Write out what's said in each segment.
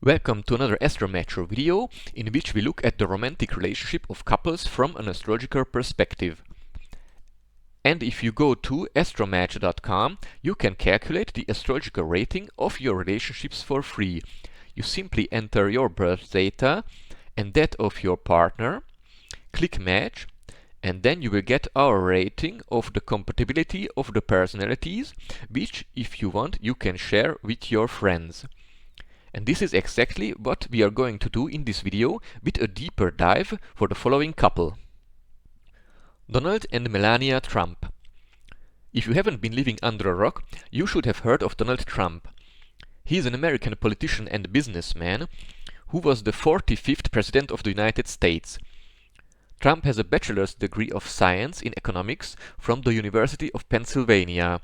Welcome to another Astro video in which we look at the romantic relationship of couples from an astrological perspective. And if you go to astromatch.com, you can calculate the astrological rating of your relationships for free. You simply enter your birth data and that of your partner, click match, and then you will get our rating of the compatibility of the personalities, which, if you want, you can share with your friends. And this is exactly what we are going to do in this video with a deeper dive for the following couple. Donald and Melania Trump. If you haven't been living under a rock, you should have heard of Donald Trump. He is an American politician and businessman who was the 45th President of the United States. Trump has a bachelor's degree of science in economics from the University of Pennsylvania.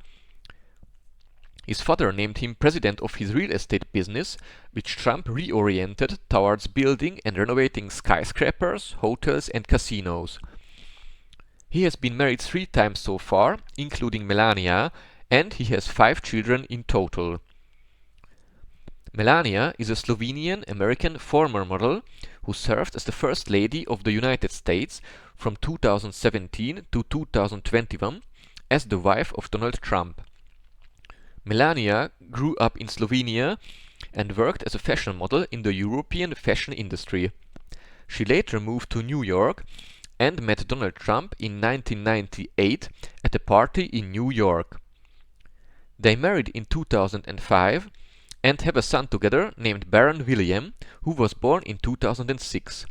His father named him president of his real estate business, which Trump reoriented towards building and renovating skyscrapers, hotels and casinos. He has been married 3 times so far, including Melania, and he has 5 children in total. Melania is a Slovenian-American former model who served as the First Lady of the United States from 2017 to 2021 as the wife of Donald Trump. Melania grew up in Slovenia and worked as a fashion model in the European fashion industry. She later moved to New York and met Donald Trump in 1998 at a party in New York. They married in 2005 and have a son together named Baron William, who was born in 2006.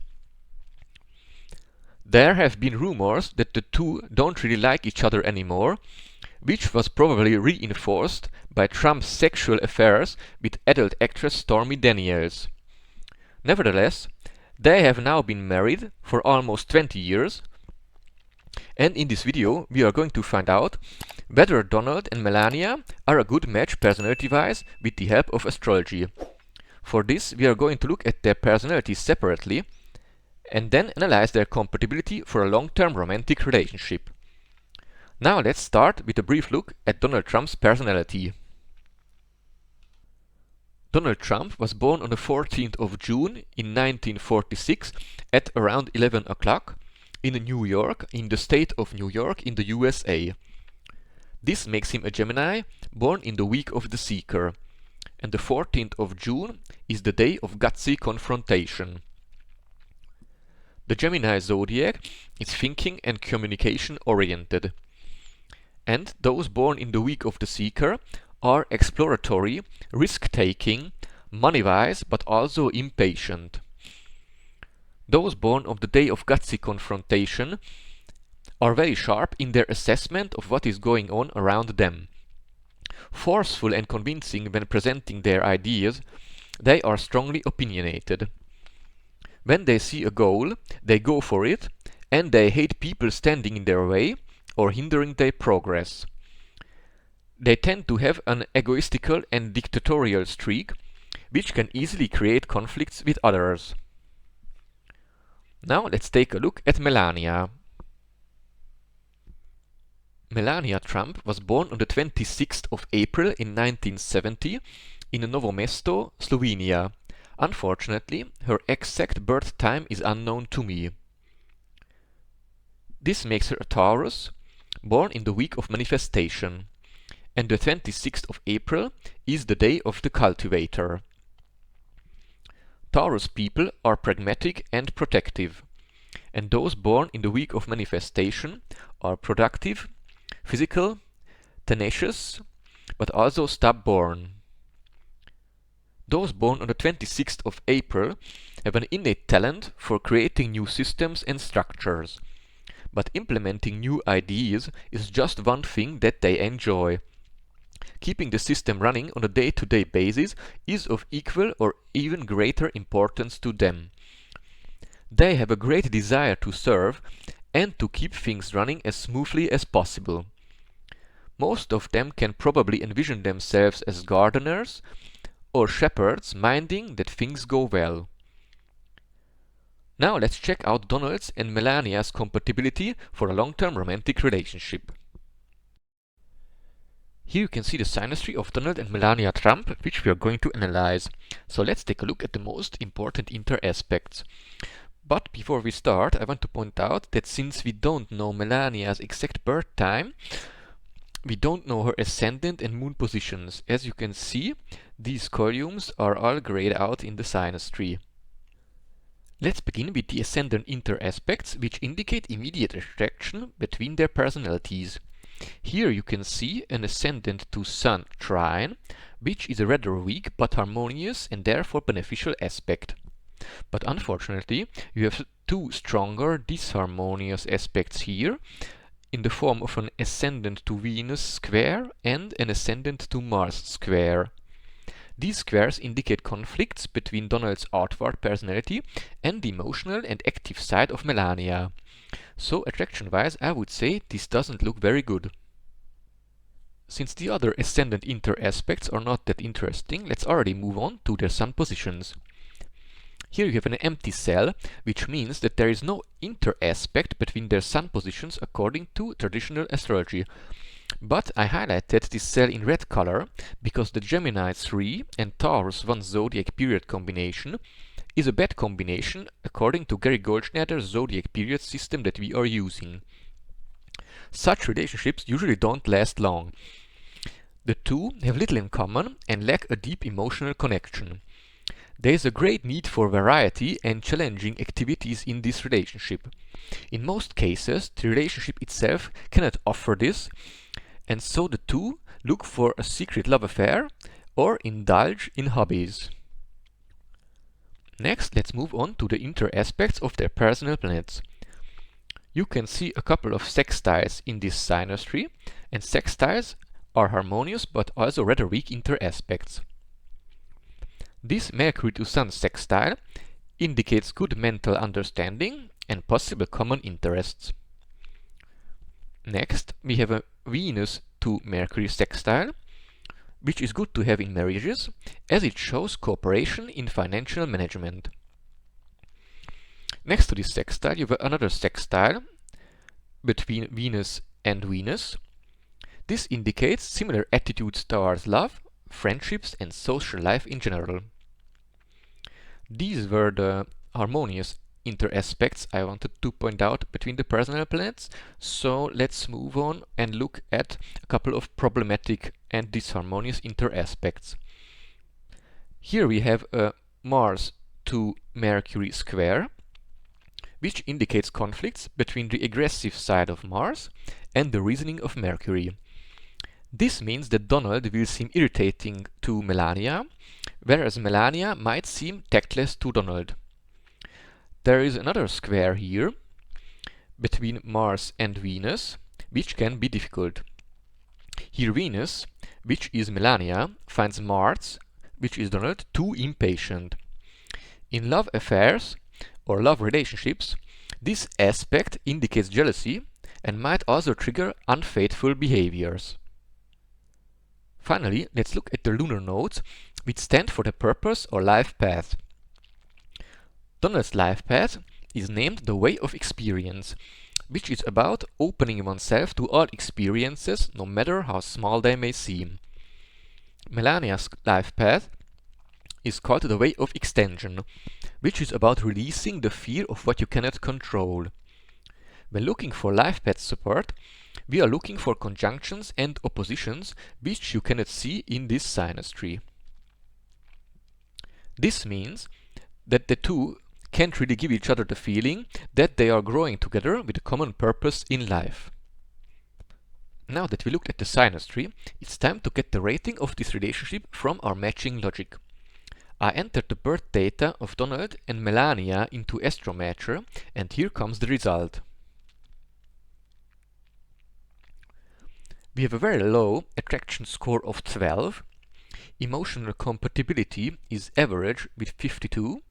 There have been rumors that the two don't really like each other anymore, which was probably reinforced by Trump's sexual affairs with adult actress Stormy Daniels. Nevertheless, they have now been married for almost 20 years, and in this video we are going to find out whether Donald and Melania are a good match personality-wise with the help of astrology. For this, we are going to look at their personalities separately and then analyze their compatibility for a long-term romantic relationship. Now let's start with a brief look at Donald Trump's personality. Donald Trump was born on the 14th of June in 1946 at around 11 o'clock in New York, in the state of New York in the USA. This makes him a Gemini, born in the week of the Seeker, and the 14th of June is the day of gutsy confrontation. The Gemini zodiac is thinking and communication oriented. And those born in the week of the Seeker are exploratory, risk-taking, money-wise, but also impatient. Those born on the day of gutsy confrontation are very sharp in their assessment of what is going on around them. Forceful and convincing when presenting their ideas, they are strongly opinionated. When they see a goal, they go for it, and they hate people standing in their way or hindering their progress. They tend to have an egoistical and dictatorial streak, which can easily create conflicts with others. Now let's take a look at Melania. Melania Trump was born on the 26th of April in 1970 in Novo Mesto, Slovenia. Unfortunately, her exact birth time is unknown to me. This makes her a Taurus, born in the week of manifestation, and the 26th of April is the day of the cultivator. Taurus people are pragmatic and protective, and those born in the week of manifestation are productive, physical, tenacious, but also stubborn. Those born on the 26th of April have an innate talent for creating new systems and structures, but implementing new ideas is just one thing that they enjoy. Keeping the system running on a day-to-day basis is of equal or even greater importance to them. They have a great desire to serve and to keep things running as smoothly as possible. Most of them can probably envision themselves as gardeners or shepherds minding that things go well. Now let's check out Donald's and Melania's compatibility for a long-term romantic relationship. Here you can see the synastry of Donald and Melania Trump, which we are going to analyze. So let's take a look at the most important inter-aspects. But before we start, I want to point out that since we don't know Melania's exact birth time, we don't know her ascendant and moon positions. As you can see, these columns are all grayed out in the synastry. Let's begin with the ascendant inter-aspects, which indicate immediate attraction between their personalities. Here you can see an ascendant to Sun trine, which is a rather weak but harmonious and therefore beneficial aspect. But unfortunately, you have two stronger disharmonious aspects here, in the form of an ascendant to Venus square and an ascendant to Mars square. These squares indicate conflicts between Donald's outward personality and the emotional and active side of Melania. So attraction-wise, I would say this doesn't look very good. Since the other ascendant inter-aspects are not that interesting, let's already move on to their sun positions. Here you have an empty cell, which means that there is no inter-aspect between their sun positions according to traditional astrology. But I highlighted this cell in red color because the Gemini 3 and Taurus 1 zodiac period combination is a bad combination according to Gary Goldschneider's zodiac period system that we are using. Such relationships usually don't last long. The two have little in common and lack a deep emotional connection. There is a great need for variety and challenging activities in this relationship. In most cases, the relationship itself cannot offer this, and so the two look for a secret love affair or indulge in hobbies. Next, let's move on to the inter-aspects of their personal planets. You can see a couple of sextiles in this synastry, and sextiles are harmonious but also rather weak inter-aspects. This Mercury to Sun sextile indicates good mental understanding and possible common interests. Next, we have a Venus to Mercury sextile, which is good to have in marriages, as it shows cooperation in financial management. Next to this sextile, you have another sextile between Venus and Venus. This indicates similar attitudes towards love, friendships, and social life in general. These were the harmonious inter-aspects I wanted to point out between the personal planets, so let's move on and look at a couple of problematic and disharmonious inter-aspects. Here we have a Mars to Mercury square, which indicates conflicts between the aggressive side of Mars and the reasoning of Mercury. This means that Donald will seem irritating to Melania, whereas Melania might seem tactless to Donald. There is another square here between Mars and Venus, which can be difficult. Here Venus, which is Melania, finds Mars, which is Donald, too impatient. In love affairs or love relationships, this aspect indicates jealousy and might also trigger unfaithful behaviors. Finally, let's look at the lunar nodes, which stand for the purpose or life path. Donald's life path is named the Way of Experience, which is about opening oneself to all experiences, no matter how small they may seem. Melania's life path is called the Way of Extension, which is about releasing the fear of what you cannot control. When looking for life path support, we are looking for conjunctions and oppositions which you cannot see in this synastry. This means that the two can't really give each other the feeling that they are growing together with a common purpose in life. Now that we looked at the synastry, it's time to get the rating of this relationship from our matching logic. I entered the birth data of Donald and Melania into Astro Matcher, and here comes the result. We have a very low attraction score of 12, emotional compatibility is average with 52,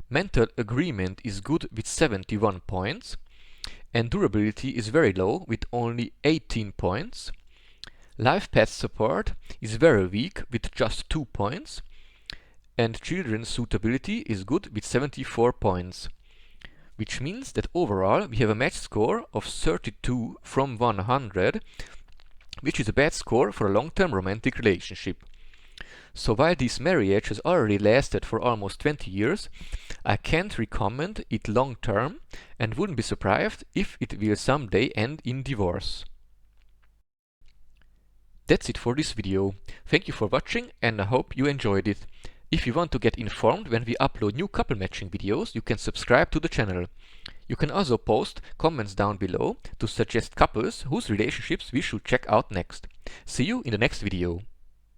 mental agreement is good with 71 points, and durability is very low with only 18 points. Life path support is very weak with just 2 points, and children's suitability is good with 74 points, which means that overall we have a match score of 32 from 100, which is a bad score for a long-term romantic relationship. So while this marriage has already lasted for almost 20 years, I can't recommend it long-term and wouldn't be surprised if it will someday end in divorce. That's it for this video. Thank you for watching and I hope you enjoyed it. If you want to get informed when we upload new couple matching videos, you can subscribe to the channel. You can also post comments down below to suggest couples whose relationships we should check out next. See you in the next video.